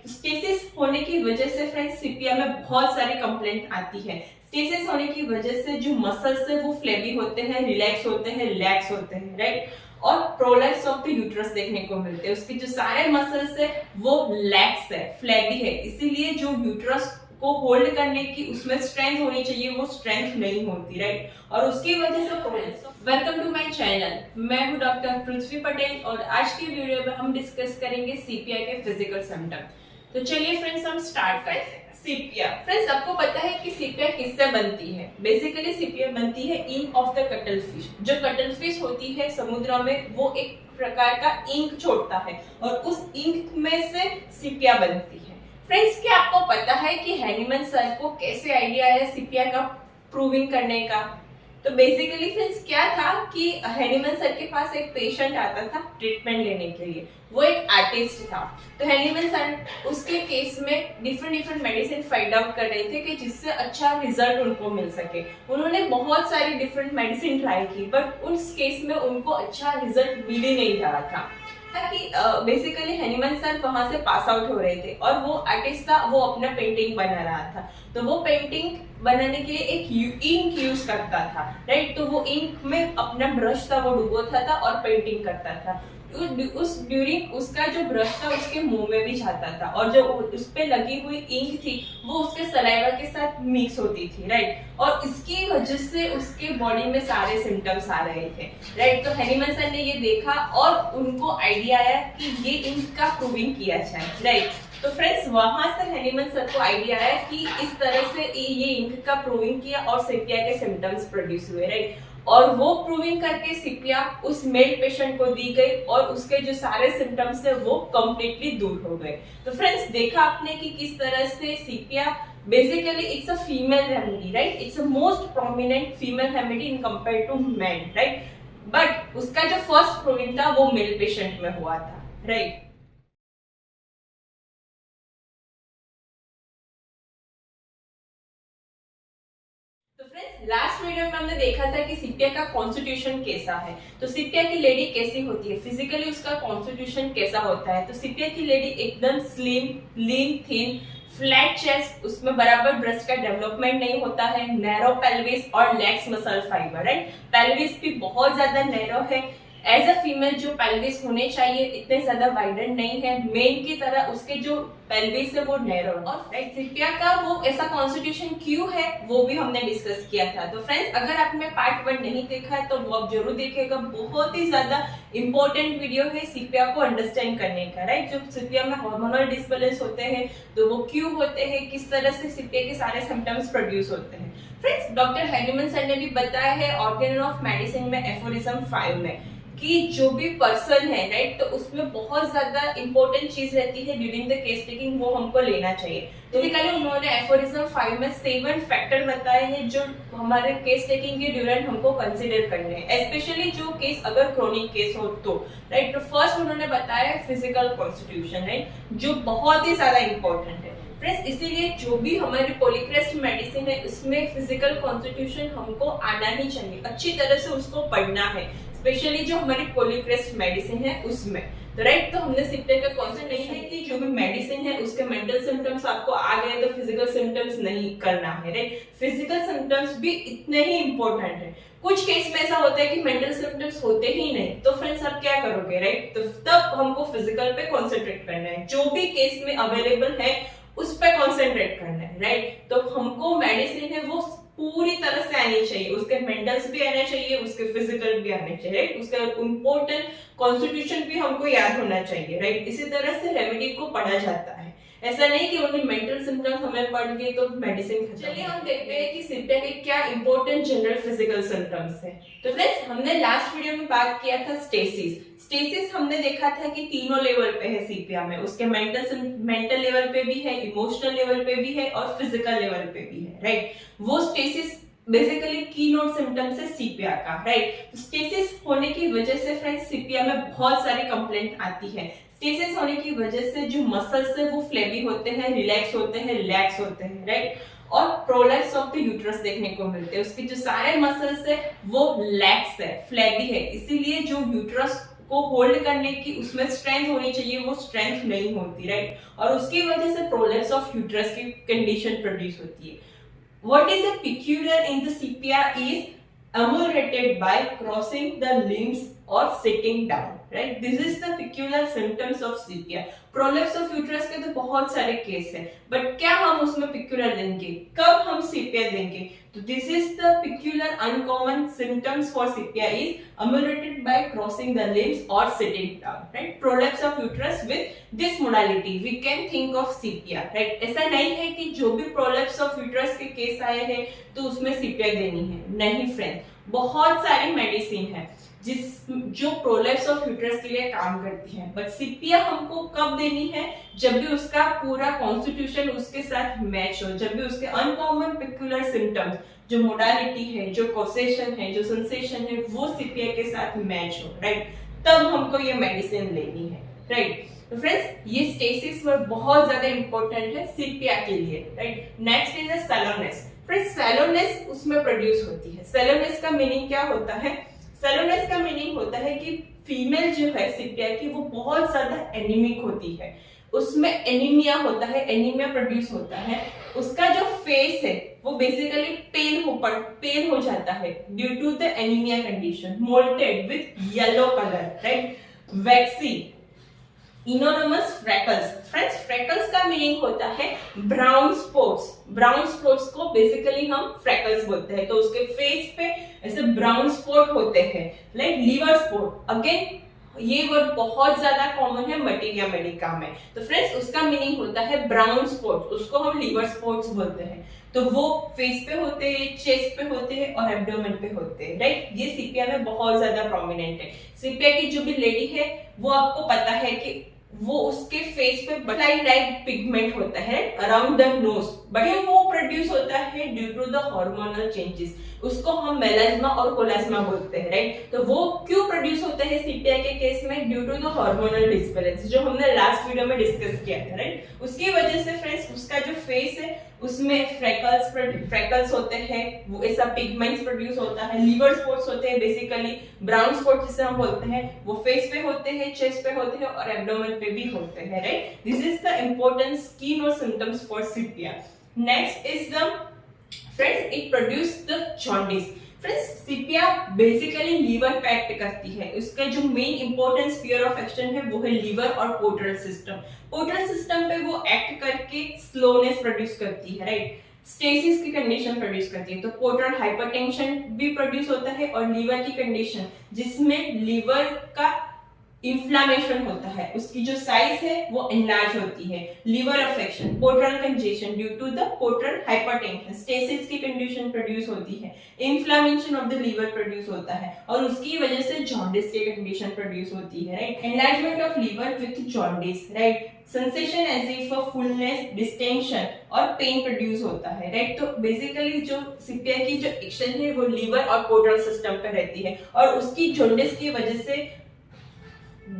Stasis होने की वजह से फ्रेंड्स सीपिया में बहुत सारी कंप्लेंट आती है। स्टेसिस होने की वजह से जो मसल्स है वो फ्लेबी होते हैं, रिलैक्स होते हैं, रिलैक्स होते हैं, राइट। और प्रोलैप्स ऑफ द यूट्रस देखने को मिलते हैं। उसके जो सारे मसल्स है वो लैक्स है, फ्लेबी है, इसीलिए जो यूट्रस को होल्ड करने की उसमें स्ट्रेंथ होनी चाहिए वो स्ट्रेंथ नहीं होती, राइट। और उसकी वजह से वेलकम टू माय चैनल, मैं हूं डॉक्टर पृथ्वी पटेल और आज की वीडियो में हम डिस्कस करेंगे सीपीआई के फिजिकल सिम्टम। तो चलिए फ्रेंड्स हम स्टार्ट करते हैं। सीपिया फ्रेंड्स, आपको पता है कि सीपिया किससे बनती है? बेसिकली सीपिया बनती है ink of the cuttle fish. जो कटल फिश होती है समुद्र में वो एक प्रकार का इंक छोड़ता है और उस इंक में से सीपिया बनती है। फ्रेंड्स, क्या आपको पता है कि हैनीमैन सर को कैसे आइडिया आया सीपिया का प्रूविंग करने का? तो बेसिकली फ्रेंड्स क्या था कि हैनीमैन सर के पास एक पेशेंट आता था ट्रीटमेंट लेने के लिए। वो एक आर्टिस्ट था। तो हैनीमैन सर उसके केस में डिफरेंट मेडिसिन फाइंड आउट कर रहे थे कि जिससे अच्छा रिजल्ट उनको मिल सके। उन्होंने बहुत सारी डिफरेंट मेडिसिन ट्राई की बट उस केस में उनको अच्छा रिजल्ट मिल ही नहीं रहा था कि बेसिकली हैनीमैन सर वहां से पास आउट हो रहे थे और वो आर्टिस्ट था, वो अपना पेंटिंग बना रहा था। तो वो पेंटिंग बनाने के लिए एक इंक यूज करता था, राइट। तो वो इंक में अपना ब्रश था वो डुबोता था और पेंटिंग करता था। उस ड्यूरिंग उसका जो ब्रश था उसके मुंह में भी जाता था और जो उस पे लगी हुई इंक थी वो उसके सलाइवा के साथ मिक्स होती थी, राइट। और इसकी वजह से उसके बॉडी में सारे सिम्टम्स आ रहे थे, राइट। तो हैनीमैन सर ने ये देखा और उनको आइडिया आया कि ये इंक का प्रूविंग किया जाए, राइट। तो फ्रेंड्स वहां से हैनीमैन सर को आइडिया आया कि इस तरह से ये इंक का प्रूविंग किया और सीपिया के सिम्टम्स प्रोड्यूस हुए, राइट। और वो प्रूविंग करके सीपिया उस मेल पेशेंट को दी गई और उसके जो सारे सिम्टम्स थे वो कंप्लीटली दूर हो गए। तो फ्रेंड्स देखा आपने कि किस तरह से sepia basically it's a female remedy, right. It's a most prominent female remedy in compare to men, right. But उसका जो फर्स्ट प्रूविंग था वो मेल पेशेंट में हुआ था, राइट। तो फ्रेंड्स लास्ट वीडियो में हमने देखा था कि सीपिया का कॉन्स्टिट्यूशन कैसा है। तो सीपिया की लेडी कैसी होती है, फिजिकली उसका कॉन्स्टिट्यूशन कैसा होता है? तो सीपिया की लेडी एकदम स्लिम, लीन, थिन, फ्लैट चेस्ट, उसमें बराबर ब्रेस्ट का डेवलपमेंट नहीं होता है, नैरो पेल्विस और legs muscle fibre, right. Pelvis भी बहुत ज्यादा नैरो है। एज अ फीमेल जो पेल्विस होने चाहिए इतने ज्यादा वाइडेंट नहीं है, मेन की तरह उसके जो पेल्विस है वो नैरो। और सीपिया का वो ऐसा कॉन्स्टिट्यूशन क्यों है वो भी हमने डिस्कस किया था। तो फ्रेंड्स अगर आपने पार्ट 1 नहीं देखा है तो वो आप जरूर देखिएगा, बहुत ही ज्यादा इंपॉर्टेंट वीडियो है सीपिया को अंडरस्टैंड करने का, राइट। जो सीपिया में हार्मोनल डिसबैलेंस होते हैं तो वो क्यों होते हैं, किस तरह से सीपिया के सारे सिम्टम्स प्रोड्यूस होते हैं। फ्रेंड्स डॉक्टर हैनीमैन सर ने भी बताया है ऑर्गेन ऑफ मेडिसिन में एफोरिज्म 5 में कि जो भी पर्सन है, राइट, तो उसमें बहुत ज्यादा इंपॉर्टेंट चीज रहती है ड्यूरिंग द केस टेकिंग, वो हमको लेना चाहिए। बेसिकली उन्होंने एफोरिज्म 5 में 7 फैक्टर बताए हैं जो हमारे केस टेकिंग के ड्यूरेंट हमको कंसीडर करने हैं, स्पेशली जो केस अगर क्रोनिक केस हो तो, राइट। तो फर्स्ट उन्होंने बताया फिजिकल कॉन्स्टिट्यूशन, राइट, जो बहुत ही ज्यादा इंपॉर्टेंट है फ्रेंड्स। इसीलिए जो भी हमारी पॉलीक्रेस्ट मेडिसिन है उसमें फिजिकल कॉन्स्टिट्यूशन हमको आना ही चाहिए, अच्छी तरह से उसको पढ़ना है, स्पेशली जो हमारी पॉलीक्रेस्ट मेडिसिन है उसमें, तो राइट। तो हमने सीपिया का कॉन्सेप्ट नहीं है कि जो भी मेडिसिन है उसके मेंटल सिम्टम्स आपको आ गए तो फिजिकल सिम्टम्स नहीं करना है, राइट। फिजिकल सिम्टम्स भी इतने ही इंपॉर्टेंट है। कुछ केस में ऐसा होता है कि मेंटल सिम्टम्स होते ही नहीं, तो फ्रेंड्स आप क्या करोगे, राइट। तो तब हमको फिजिकल पे कॉन्सेंट्रेट करना है, जो भी केस में अवेलेबल है उस पर कॉन्सेंट्रेट करना है, राइट। तो हमको मेडिसिन है वो पूरी तरह से आनी चाहिए, उसके मेंटल्स भी आने चाहिए, उसके फिजिकल भी आने चाहिए, राइट। उसका इम्पोर्टेंट कॉन्स्टिट्यूशन भी हमको याद होना चाहिए, राइट। इसी तरह से रेमेडी को पढ़ा जाता है, ऐसा नहीं कि ओनली मेंटल सिम्टम्स हमें पढ़ लिए तो मेडिसिन खत्म। चलिए हम देखते हैं कि सीपिया के क्या इंपॉर्टेंट जनरल फिजिकल सिम्टम्स हैं। तो फ्रेंड्स हमने लास्ट वीडियो में बात किया था स्टेसिस हमने देखा था कि तीनों लेवल पे है सीपिया में, उसके मेंटल लेवल पे भी है, इमोशनल लेवल पे भी है और फिजिकल लेवल पे भी है, राइट। वो स्टेसिस बेसिकली की नोट सिम्टम्स है सीपिया का, राइट। स्टेसिस होने की वजह से फ्रेंड्स सीपिया में बहुत सारी कंप्लेंट आती है। स्टेसिस होने की वजह से जो मसल्स है वो फ्लेबी होते हैं, रिलैक्स होते हैं, रिलैक्स होते हैं, राइट। और प्रोलैप्स ऑफ द यूट्रस देखने को मिलते हैं। उसके जो सारे मसल्स है वो लैक्स है, फ्लेबी है, इसीलिए जो यूट्रस को होल्ड करने की उसमें स्ट्रेंथ होनी चाहिए, वो स्ट्रेंथ नहीं होती, राइट। और उसकी वजह से प्रोलेप्स ऑफ यूट्रस की कंडीशन प्रोड्यूस होती है। What is a peculiar in the sepia is ameliorated by crossing the limbs or sitting down, right? This is the peculiar symptoms of sepia. Prolapse of uterus के तो बहुत सारे case हैं, but क्या हम उसमें पिक्यूलर देंगे, कब हम सेपिया देंगे? तो this is the peculiar uncommon symptoms for sepia is ameliorated by crossing the limbs or sitting down, right? Prolapse of uterus with this modality we can think of sepia, right? ऐसा नहीं है कि जो भी prolapse of uterus के case आए हैं तो उसमें सेपिया देनी है, नहीं फ्रेंड्स, बहुत सारी मेडिसिन है जो प्रोलेप्स ऑफ यूट्रस के लिए काम करती है, बट सेपिया हमको कब देनी है? जब भी उसका पूरा कॉन्स्टिट्यूशन उसके साथ मैच हो, जब भी उसके अनकॉमन पिक्युलर सिम्टम्स, जो मोडालिटी है, जो कॉसेशन है, जो सेंसेशन है, वो सेपिया के साथ मैच हो, राइट, तब हमको ये मेडिसिन लेनी है, राइट। तो फ्रेंड्स ये स्टेसिस वर्ड बहुत ज्यादा इंपॉर्टेंट है सेपिया के लिए, right. Next is sallowness. Friends sallowness उसमें प्रोड्यूस होती है। सैलोनेस का मीनिंग क्या होता है? सैलोनेस का मीनिंग होता है कि फीमेल जो है सेपिया की वो बहुत ज्यादा एनीमिक होती है, उसमें एनीमिया होता है, एनीमिया प्रोड्यूस होता है, उसका जो फेस है वो बेसिकली पेल हो जाता है due to the anaemia condition, mottled with yellow colour, right, waxy, innumerous freckles. Friends freckles का मीनिंग होता है ब्राउन स्पॉट्स। ब्राउन स्पॉट्स को बेसिकली हम फ्रैकल्स बोलते हैं। तो उसके फेस पे ऐसे ब्राउन स्पॉट होते हैं, लाइक लीवर स्पॉट। अगेन ये वर्ड बहुत ज्यादा कॉमन है मटेरिया मेडिका में। तो फ्रेंड्स उसका मीनिंग होता है ब्राउन स्पॉट, उसको हम लीवर स्पॉट्स बोलते हैं। तो वो फेस पे होते हैं, चेस्ट पे होते हैं और एब्डोमेन पे होते हैं, राइट। ये सेपिया में बहुत ज्यादा प्रोमिनेंट है। सेपिया की जो भी लेडी है वो आपको पता है कि वो उसके फेस पे बटरफ्लाई लाइक पिगमेंट होता है अराउंड द नोज, बट वो प्रोड्यूस होता है due to the hormonal changes. उसको हम मेलाज्मा और कोलाज्मा बोलते हैं, राइट। तो वो क्यों प्रोड्यूस होता है सेपिया के केस में? Due to the hormonal disbalance, जो हमने लास्ट वीडियो में डिस्कस किया था, राइट। उसकी वजह से फ्रेंड्स उसका जो फेस है उसमें फ्रैकल्स होते हैं, वो ऐसा पिगमेंट्स प्रोड्यूस होता है, लीवर स्पॉट्स होते हैं, बेसिकली ब्राउन स्पॉट जिसे हम बोलते हैं, वो फेस पे होते हैं, चेस्ट पे होते हैं और एब्डोमेन पे भी होते हैं, right. This is the important skin और symptoms for sepia. Next is the friends it produce the jaundice. Friends sepia basically liver पे एक्ट करती है। उसका जो main important sphere of action है वो है लीवर और पोर्टल सिस्टम। पोर्टल सिस्टम पे वो एक्ट करके स्लोनेस प्रोड्यूस करती है, राइट, स्टेसिस की कंडीशन प्रोड्यूस करती है। तो पोर्टल हाइपरटेंशन भी प्रोड्यूस होता है और लीवर की कंडीशन जिसमें लीवर का इन्फ्लामेशन होता है, उसकी जो साइज है वो एनलार्ज होती है, liver affection, portal congestion due to the portal hypertension, stasis की कंडीशन प्रोड्यूस होती है, inflammation of the liver produce होता है और उसकी वजह से जॉन्डिस की कंडीशन प्रोड्यूस होती है, right. Enlargement of liver with jaundice, right, sensation as if of fulness, distension और पेन प्रोड्यूस होता है, राइट। तो बेसिकली जो सेपिया की जो एक्शन है वो लीवर और पोर्टल सिस्टम पे रहती है और उसकी जॉन्डिस की वजह से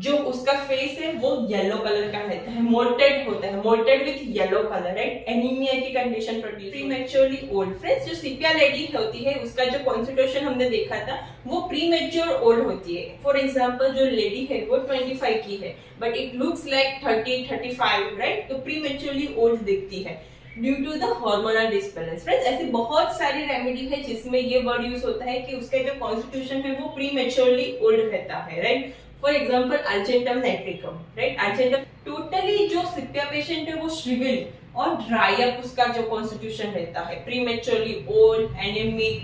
जो उसका फेस है वो येलो कलर का रहता है, मोल्टेड होता है, mottled with yellow colour, right. Anaemia की condition produce, prematurely old. Friends जो सेपिया लेडी होती है उसका जो कॉन्स्टिट्यूशन हमने देखा था वो प्रीमेच्योर ओल्ड होती है। फॉर एग्जांपल जो लेडी है वो 25 की है but it looks like 30-35, right. तो प्रीमेच्योरली ओल्ड दिखती है due to the hormonal disbalance. Friends ऐसी बहुत सारी रेमेडी है जिसमें ये वर्ड यूज होता है कि उसका जो कॉन्स्टिट्यूशन है वो प्रीमेच्योरली ओल्ड रहता है, right. For example argentum nitricum, right, argentum totally जो सेपिया पेशेंट है वो श्रिविल्ड और ड्राई अप उसका जो कॉन्स्टिट्यूशन रहता है, prematurely old, anaemic,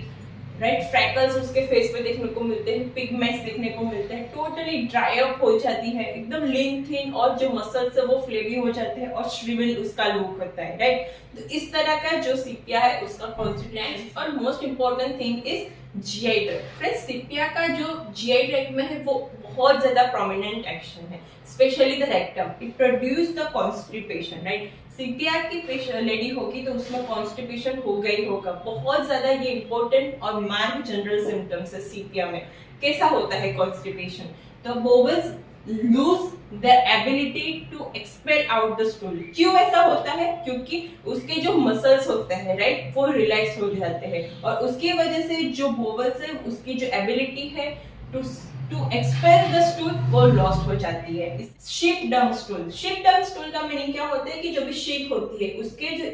right, freckles उसके फेस पे देखने को मिलते हैं, पिगमेंट्स देखने को मिलते हैं, टोटली ड्राई अप हो जाती है, एकदम लीन थिन और जो मसल्स है वो फ्लेवी हो जाते हैं और श्रिविल उसका लुक होता है, राइट। तो इस तरह का जो सेपिया है उसका कॉन्स्टिट्यूएंट और most important thing is GI tract. Friends sepia का जो जीआई ट्रैक्ट में है वो बहुत ज्यादा प्रोमिनेंट एक्शन है, specially the rectum, it produce the constipation, right. Sepia की लेडी होगी तो उसमें कॉन्स्टिपेशन हो गई होगा, बहुत ज्यादा ये इंपॉर्टेंट और मार्क जनरल सिम्टम्स है सेपिया में। कैसा होता है कॉन्स्टिपेशन? तो बोवल्स loose their ability to expel out the stool। क्यों ऐसा होता है? क्योंकि उसके जो मसल्स होते हैं, राइट, वो रिलैक्स हो जाते हैं और उसकी वजह से जो बोवल्स है उसकी जो एबिलिटी है to to expel the stool वो लॉस्ट हो जाती है। Sheep dung stool, sheep dung stool का मीनिंग क्या होता है कि जो भी शीप होती है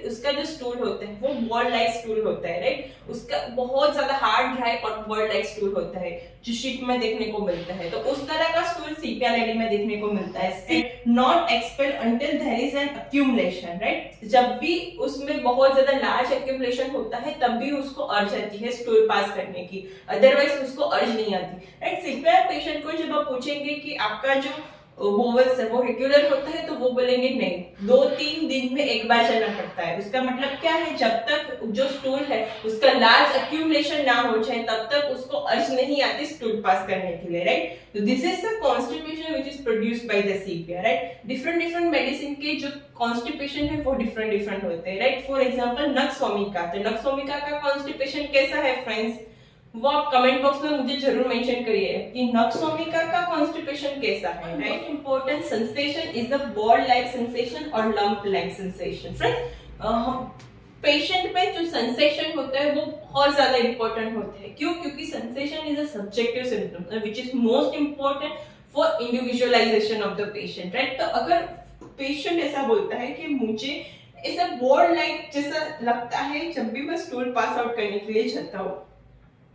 उसका जो स्टूल होता है वो बॉल लाइक स्टूल होता है, राइट। उसका बहुत ज्यादा हार्ड ड्राई और बॉल लाइक स्टूल होता है जो शीप में देखने को मिलता है। तो उस तरह का स्टूल सीपिया लेडी में देखने को मिलता है। Not expel until there is an accumulation, right. जब भी उसमें बहुत ज्यादा लार्ज एक्यूमुलेशन होता है तब भी उसको अर्ज आती है स्टूल पास करने की, अदरवाइज उसको अर्ज नहीं आती, राइट। सीपिया पेशेंट को जब आप पूछेंगे कि आपका जो बोवल्स है वो रेगुलर होता है तो वो बोलेंगे नहीं, 2-3 दिन में एक बार चलना पड़ता है। उसका मतलब क्या है, जब तक जो स्टूल है उसका लार्ज एक्यूमुलेशन ना हो जाए तब तक उसको अर्ज नहीं आती स्टूल पास करने के लिए, राइट। तो this is the constipation which is produced by the sepia, right. Different medicine के जो कॉन्स्टिपेशन है वो डिफरेंट होते हैं, राइट। फॉर एग्जांपल नक्सोमिका, तो नक्सोमिका का कॉन्स्टिपेशन कैसा है फ्रेंड्स, वो आप कमेंट बॉक्स में मुझे जरूर मेंशन करिए कि नक्सोमिका का कॉन्स्टिपेशन कैसा है, right. Important sensation is a ball like sensation और lump like sensation. Friends patient में जो सेंसेशन होता है वो बहुत ज्यादा इंपॉर्टेंट होता है। क्यों? क्योंकि sensation is a subjective symptom which is most important for individualisation of the patient, right. तो अगर पेशेंट ऐसा बोलता है कि मुझे ऐसा बॉल लाइक जैसा लगता है जब भी मैं स्टूल पास आउट करने के लिए जाता हूँ,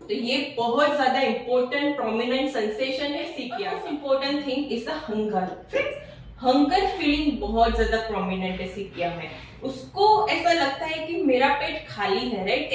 तो ये बहुत ज्यादा इंपॉर्टेंट प्रोमिनेंट सेंसेशन है sepia. Important thing is a hunger. Friends hunger feeling बहुत ज्यादा प्रोमिनेंट है सीपिया में। उसको ऐसा लगता है कि मेरा पेट खाली है, राइट।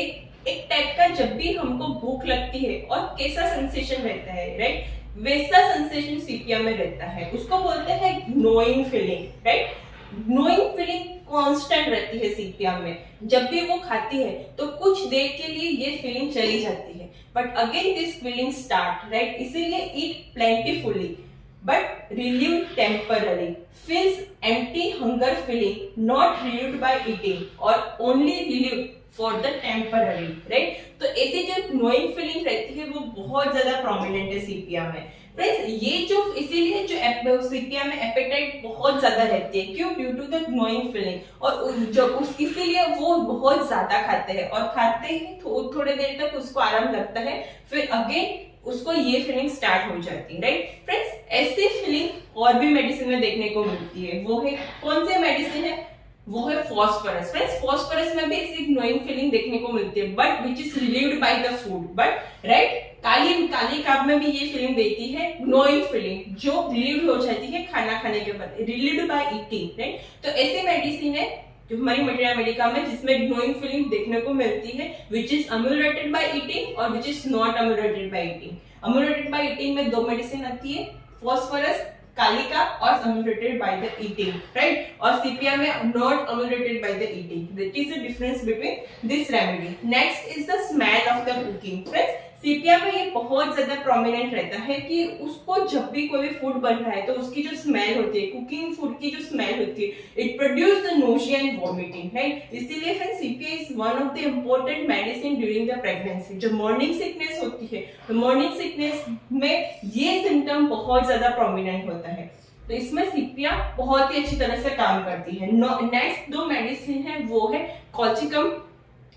एक टाइप का जब भी हमको भूख लगती है और कैसा सेंसेशन रहता है, राइट, वैसा सेंसेशन सीपिया में रहता है। उसको बोलते हैं knowing feeling, right. Knowing feeling constant रहती है सीपिया में। जब भी वो खाती है तो कुछ देर के लिए ये फीलिंग चली जाती है, but again this feeling start, right. इसीलिए eat plentifully but relieve temporary, feels empty hunger feeling not relieved by eating or only relieved for the temporary, right। तो ऐसे जो नोइंग फीलिंग रहती है वो बहुत ज्यादा प्रोमिनेंट है सीपिया में। फ्रेंड्स ये जो इसीलिए जो सीपिया में एपेटाइट बहुत ज्यादा रहती है, क्यों? Due to the gnawing feeling. और जो इसीलिए वो बहुत ज्यादा खाते हैं और खाते ही थोड़े देर तक उसको आराम लगता है, फिर अगेन उसको ये फीलिंग स्टार्ट हो जाती है, राइट। फ्रेंड्स ऐसी फीलिंग और भी मेडिसिन में देखने को मिलती है। वो है कौन से मेडिसिन है, वो है फॉस्फोरस। फ्रेंड्स फॉस्फोरस में भी ऐसी ग्लोइंग फीलिंग देखने को मिलती है, but which is relieved by the food, but right. Kali carb में भी ये फीलिंग देती है ग्लोइंग फीलिंग, जो रिलीव्ड हो जाती है खाना खाने के बाद, रिलीव्ड बाय ईटिंग, राइट। तो ऐसी मेडिसिन है जो हमारी मटेरिया मेडिका में जिसमें ग्लोइंग फीलिंग देखने को मिलती है, which is ameliorated by eating और which is not ameliorated by eating. Ameliorated by eating में 2 मेडिसिन आती है, फॉस्फोरस कालिका और ameliorated by the eating, right. और सीपिया में not ameliorated by the eating. That is the difference between this remedy. Next is the smell of the cooking. Friends sepia में ये बहुत ज्यादा प्रोमिनेंट रहता है कि उसको जब भी कोई फूड बन रहा है तो उसकी जो स्मेल होती है, कुकिंग फूड की जो स्मेल होती है, it produce the nausea and vomiting, right. इसीलिए friends sepia is one of the important medicine during the pregnancy. जो मॉर्निंग सिकनेस होती है तो मॉर्निंग सिकनेस में ये सिम्टम बहुत ज्यादा प्रोमिनेंट होता है, तो इसमें सीपिया बहुत ही अच्छी तरह से काम करती है। नेक्स्ट 2 मेडिसिन है वो है कॉल्चिकम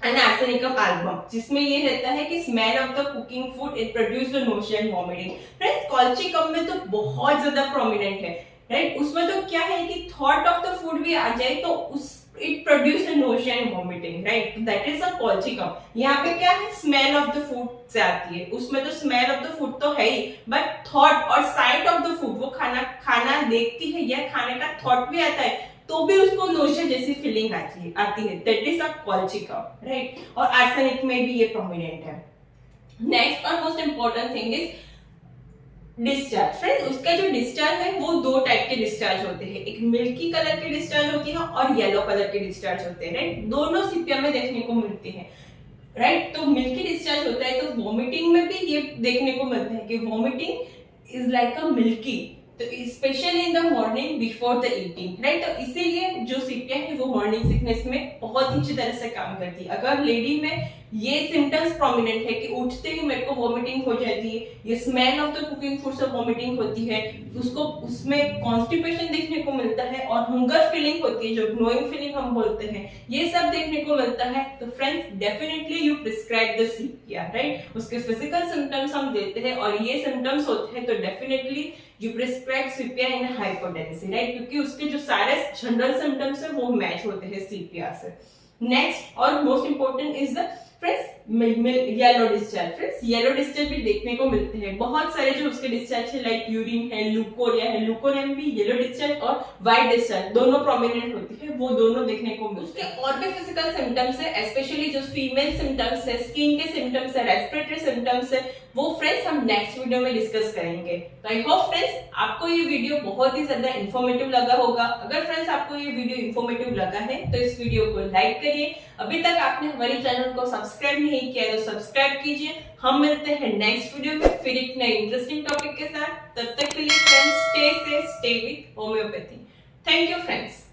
एंड आर्सेनिकम एल्बम, जिसमें ये रहता है कि smell of the cooking food it produce the nausea and vomiting. Friends colchicum में तो बहुत ज्यादा प्रोमिनेंट है, राइट। उसमें तो क्या है कि थॉट ऑफ द फूड भी आ जाए तो उस it produce the nausea and vomiting, right. That is a colchicum. यहाँ पे क्या है, स्मेल ऑफ द फूड से आती है। उसमें तो स्मेल ऑफ द फूड तो है ही, बट थॉट और साइट ऑफ द फूड, वो खाना देखती है या खाने का थॉट भी आता है तो भी उसको नोशिया जैसी फीलिंग आती है। That is a colchicum, right. और आर्सेनिक में भी ये प्रोमिनेंट है। नेक्स्ट और most important thing is discharge. Friends उसका जो डिस्चार्ज है वो 2 टाइप के डिस्चार्ज होते हैं, एक मिल्की कलर के डिस्चार्ज होती है और येलो कलर के डिस्चार्ज होते हैं, राइट। दोनों सीपिया में देखने को मिलते हैं, राइट। तो मिल्की डिस्चार्ज होता है तो वॉमिटिंग में भी ये देखने को मिलता है कि vomiting is like a milky, तो specially in the morning before the eating, right. तो इसीलिए जो सीपिया है वो मॉर्निंग सिकनेस में बहुत ही अच्छी तरह से काम करती है। अगर लेडी में ये सिम्टम्स प्रोमिनेंट है कि उठते ही मेरे को वॉमिटिंग हो जाती है, ये smell of the cooking food से वॉमिटिंग होती है, उसको उसमें कॉन्स्टिपेशन देखने को मिलता है और हंगर फीलिंग होती है जो ग्नोइंग फीलिंग हम बोलते हैं, ये सब देखने को मिलता है। तो friends definitely you prescribe the CPR, right. उसके फिजिकल सिम्टम्स हम देते हैं और ये सिम्टम्स होते हैं तो definitely you prescribe CPR in high potency, right, क्योंकि उसके जो सारे जनरल सिम्टम्स है वो मैच होते हैं CPR से। नेक्स्ट और most important is the friends yellow discharge. Friends yellow discharge भी देखने को मिलते हैं, बहुत सारे जो उसके डिस्चार्ज है लाइक यूरिन है, लुकोरिया है, लुकोरिया में भी येलो डिस्चार्ज और व्हाइट डिस्चार्ज दोनों प्रोमिनेंट होती है, वो दोनों देखने को मिलते हैं। और भी फिजिकल सिम्टम्स है, स्पेशली जो फीमेल सिम्टम्स है, स्किन के सिम्टम्स है, रेस्पिरेटरी सिम्टम्स है, वो फ्रेंड्स हम नेक्स्ट वीडियो में डिस्कस करेंगे। तो आई होप फ्रेंड्स आपको ये वीडियो बहुत ही ज्यादा इन्फॉर्मेटिव लगा होगा। अगर फ्रेंड्स आपको ये वीडियो इन्फॉर्मेटिव लगा है तो इस वीडियो को लाइक करिए, अभी तक आपने हमारे चैनल को सब्सक्राइब नहीं किया तो सब्सक्राइब कीजिए। हम मिलते हैं नेक्स्ट वीडियो में फिर एक नए इंटरेस्टिंग टॉपिक के साथ। तब तक के लिए friends stay safe, stay with homeopathy. Thank you friends.